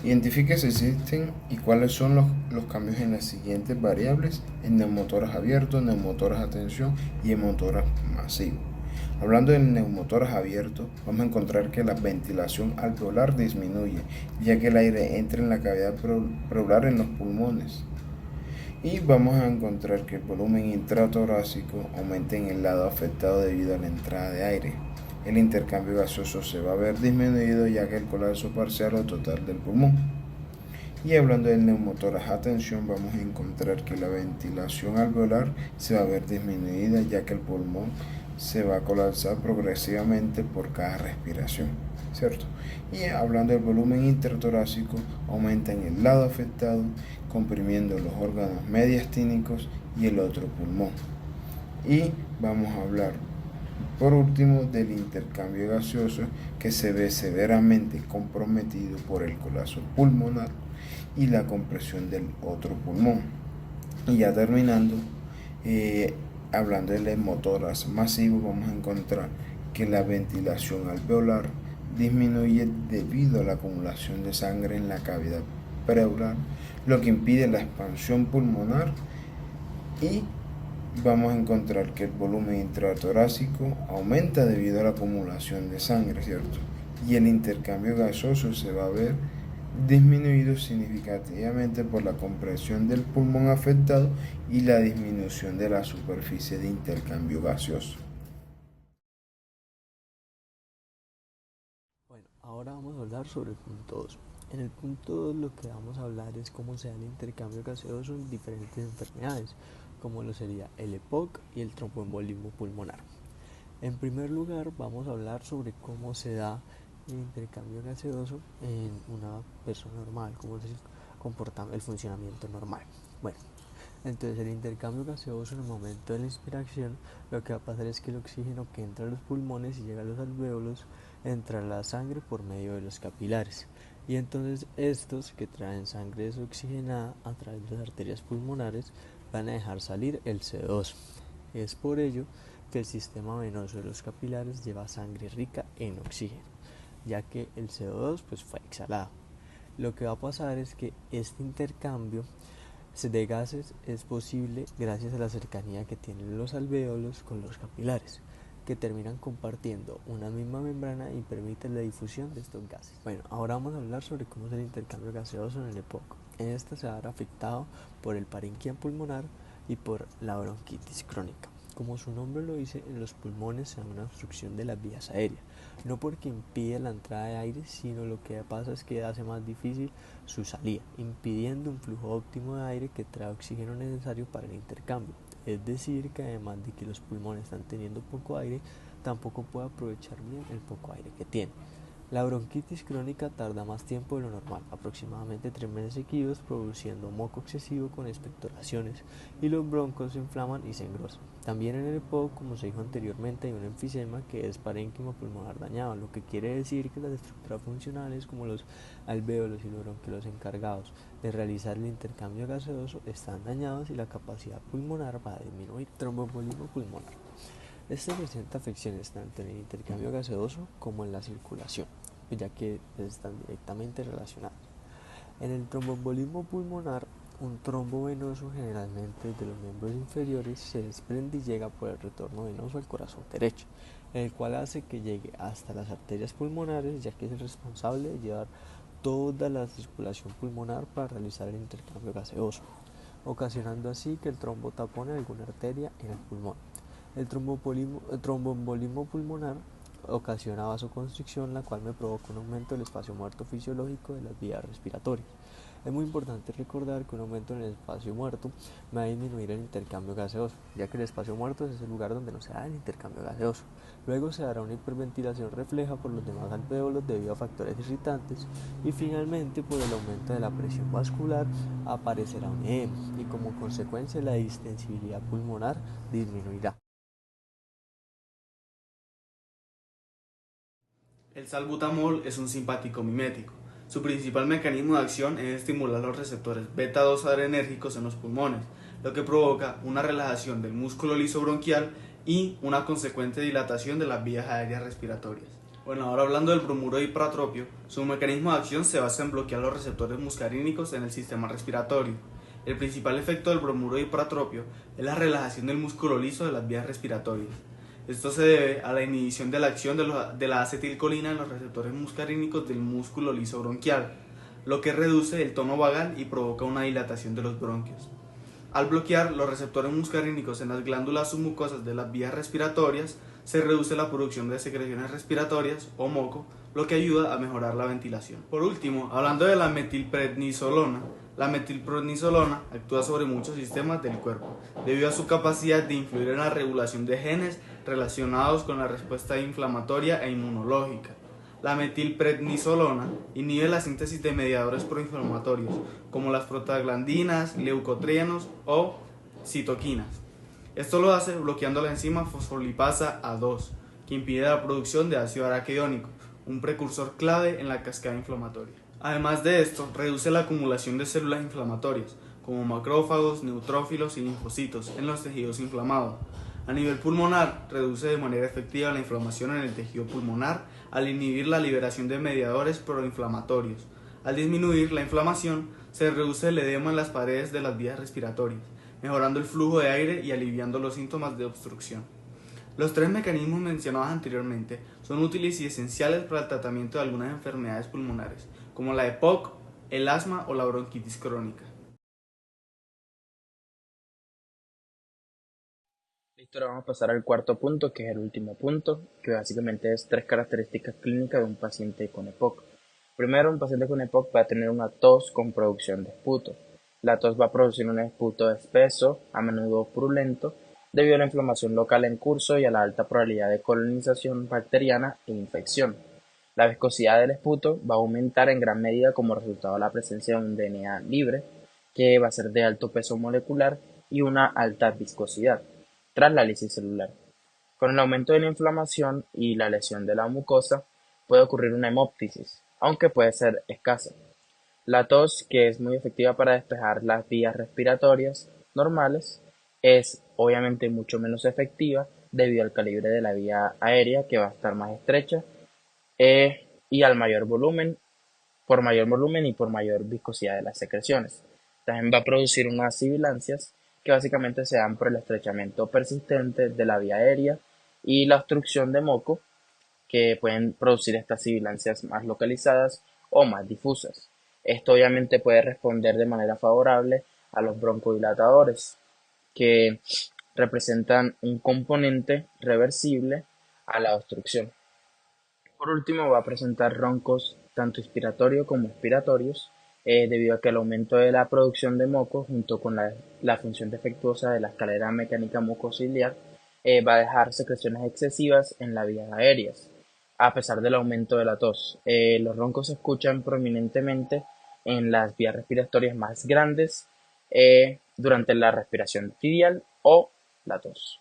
Identifique si existen y cuáles son los cambios en las siguientes variables en neumotoras abiertos, neumotoras a tensión y en motoras masivos. Hablando de neumotoras abiertos, vamos a encontrar que la ventilación alveolar disminuye, ya que el aire entra en la cavidad pleural en los pulmones. Y vamos a encontrar que el volumen intratorácico aumenta en el lado afectado debido a la entrada de aire. El intercambio gaseoso se va a ver disminuido, ya que el colapso parcial o total del pulmón. Y hablando del neumotoras a tensión, vamos a encontrar que la ventilación alveolar se va a ver disminuida, ya que el pulmón se va a colapsar progresivamente por cada respiración, ¿cierto? Y hablando del volumen intratorácico, aumenta en el lado afectado, comprimiendo los órganos mediastínicos y el otro pulmón. Y vamos a hablar por último del intercambio gaseoso, que se ve severamente comprometido por el colapso pulmonar y la compresión del otro pulmón. Y ya terminando, hablando de neumotoras masivos, vamos a encontrar que la ventilación alveolar disminuye debido a la acumulación de sangre en la cavidad pleural, lo que impide la expansión pulmonar, y vamos a encontrar que el volumen intratorácico aumenta debido a la acumulación de sangre, ¿cierto? Y el intercambio gaseoso se va a ver disminuido significativamente por la compresión del pulmón afectado y la disminución de la superficie de intercambio gaseoso. Bueno, ahora vamos a hablar sobre el punto 2. En el punto 2 lo que vamos a hablar es cómo se da el intercambio gaseoso en diferentes enfermedades, como lo sería el EPOC y el tromboembolismo pulmonar. En primer lugar, vamos a hablar sobre cómo se da el intercambio gaseoso en una persona normal, cómo es el funcionamiento normal. Bueno, entonces el intercambio gaseoso en el momento de la inspiración, lo que va a pasar es que el oxígeno que entra a los pulmones y llega a los alvéolos entra a la sangre por medio de los capilares. Y entonces estos que traen sangre desoxigenada a través de las arterias pulmonares van a dejar salir el CO2. Es por ello que el sistema venoso de los capilares lleva sangre rica en oxígeno, ya que el CO2 pues fue exhalado. Lo que va a pasar es que este intercambio de gases es posible gracias a la cercanía que tienen los alvéolos con los capilares, que terminan compartiendo una misma membrana y permiten la difusión de estos gases. Bueno, ahora vamos a hablar sobre cómo es el intercambio gaseoso en el EPOC. En este se va a ver afectado por el parénquima pulmonar y por la bronquitis crónica. Como su nombre lo dice, en los pulmones se da una obstrucción de las vías aéreas, no porque impide la entrada de aire, sino lo que pasa es que hace más difícil su salida, impidiendo un flujo óptimo de aire que trae oxígeno necesario para el intercambio. Es decir, que además de que los pulmones están teniendo poco aire, tampoco puede aprovechar bien el poco aire que tiene. La bronquitis crónica tarda más tiempo de lo normal, aproximadamente 3 meses seguidos, produciendo moco excesivo con expectoraciones, y los broncos se inflaman y se engrosan. También en el EPOC, como se dijo anteriormente, hay un enfisema que es parénquima pulmonar dañado, lo que quiere decir que las estructuras funcionales como los alvéolos y los bronquiolos encargados de realizar el intercambio gaseoso están dañados y la capacidad pulmonar va a disminuir. Tromboembolismo pulmonar. Este presenta afecciones tanto en el intercambio gaseoso como en la circulación, ya que están directamente relacionados. En el tromboembolismo pulmonar, un trombo venoso generalmente de los miembros inferiores se desprende y llega por el retorno venoso al corazón derecho, el cual hace que llegue hasta las arterias pulmonares, ya que es el responsable de llevar toda la circulación pulmonar para realizar el intercambio gaseoso, ocasionando así que el trombo tapone alguna arteria en el pulmón. El tromboembolismo pulmonar ocasiona vasoconstricción, la cual me provoca un aumento del espacio muerto fisiológico de las vías respiratorias. Es muy importante recordar que un aumento en el espacio muerto va a disminuir el intercambio gaseoso, ya que el espacio muerto es el lugar donde no se da el intercambio gaseoso. Luego se dará una hiperventilación refleja por los demás alvéolos debido a factores irritantes, y finalmente por el aumento de la presión vascular aparecerá un edema y como consecuencia la distensibilidad pulmonar disminuirá. El salbutamol es un simpático mimético. Su principal mecanismo de acción es estimular los receptores beta-2 adrenérgicos en los pulmones, lo que provoca una relajación del músculo liso bronquial y una consecuente dilatación de las vías aéreas respiratorias. Bueno, ahora hablando del bromuro de hipratropio, su mecanismo de acción se basa en bloquear los receptores muscarínicos en el sistema respiratorio. El principal efecto del bromuro de hipratropio es la relajación del músculo liso de las vías respiratorias. Esto se debe a la inhibición de la acción de la acetilcolina en los receptores muscarínicos del músculo liso bronquial, lo que reduce el tono vagal y provoca una dilatación de los bronquios. Al bloquear los receptores muscarínicos en las glándulas submucosas de las vías respiratorias, se reduce la producción de secreciones respiratorias o moco, lo que ayuda a mejorar la ventilación. Por último, hablando de la metilprednisolona actúa sobre muchos sistemas del cuerpo, debido a su capacidad de influir en la regulación de genes relacionados con la respuesta inflamatoria e inmunológica. La metilprednisolona inhibe la síntesis de mediadores proinflamatorios, como las prostaglandinas, leucotrienos o citoquinas. Esto lo hace bloqueando la enzima fosfolipasa A2, que impide la producción de ácido araquidónico, un precursor clave en la cascada inflamatoria. Además de esto, reduce la acumulación de células inflamatorias, como macrófagos, neutrófilos y linfocitos, en los tejidos inflamados. A nivel pulmonar, reduce de manera efectiva la inflamación en el tejido pulmonar al inhibir la liberación de mediadores proinflamatorios. Al disminuir la inflamación, se reduce el edema en las paredes de las vías respiratorias, mejorando el flujo de aire y aliviando los síntomas de obstrucción. Los tres mecanismos mencionados anteriormente son útiles y esenciales para el tratamiento de algunas enfermedades pulmonares, como la EPOC, el asma o la bronquitis crónica. Listo, ahora vamos a pasar al cuarto punto, que es el último punto, que básicamente es 3 características clínicas de un paciente con EPOC. Primero, un paciente con EPOC va a tener una tos con producción de esputo. La tos va a producir un esputo espeso, a menudo purulento, debido a la inflamación local en curso y a la alta probabilidad de colonización bacteriana e infección. La viscosidad del esputo va a aumentar en gran medida como resultado de la presencia de un DNA libre, que va a ser de alto peso molecular y una alta viscosidad, tras la lisis celular. Con el aumento de la inflamación y la lesión de la mucosa, puede ocurrir una hemóptisis, aunque puede ser escasa. La tos, que es muy efectiva para despejar las vías respiratorias normales, es obviamente mucho menos efectiva debido al calibre de la vía aérea, que va a estar más estrecha, y al mayor volumen y por mayor viscosidad de las secreciones. También va a producir unas sibilancias que básicamente se dan por el estrechamiento persistente de la vía aérea y la obstrucción de moco, que pueden producir estas sibilancias más localizadas o más difusas. Esto obviamente puede responder de manera favorable a los broncodilatadores, que representan un componente reversible a la obstrucción. Por último, va a presentar roncos tanto inspiratorio como expiratorios, debido a que el aumento de la producción de moco junto con la función defectuosa de la escalera mecánica mucociliar va a dejar secreciones excesivas en las vías aéreas, a pesar del aumento de la tos. Los roncos se escuchan prominentemente en las vías respiratorias más grandes durante la respiración tibial o la tos.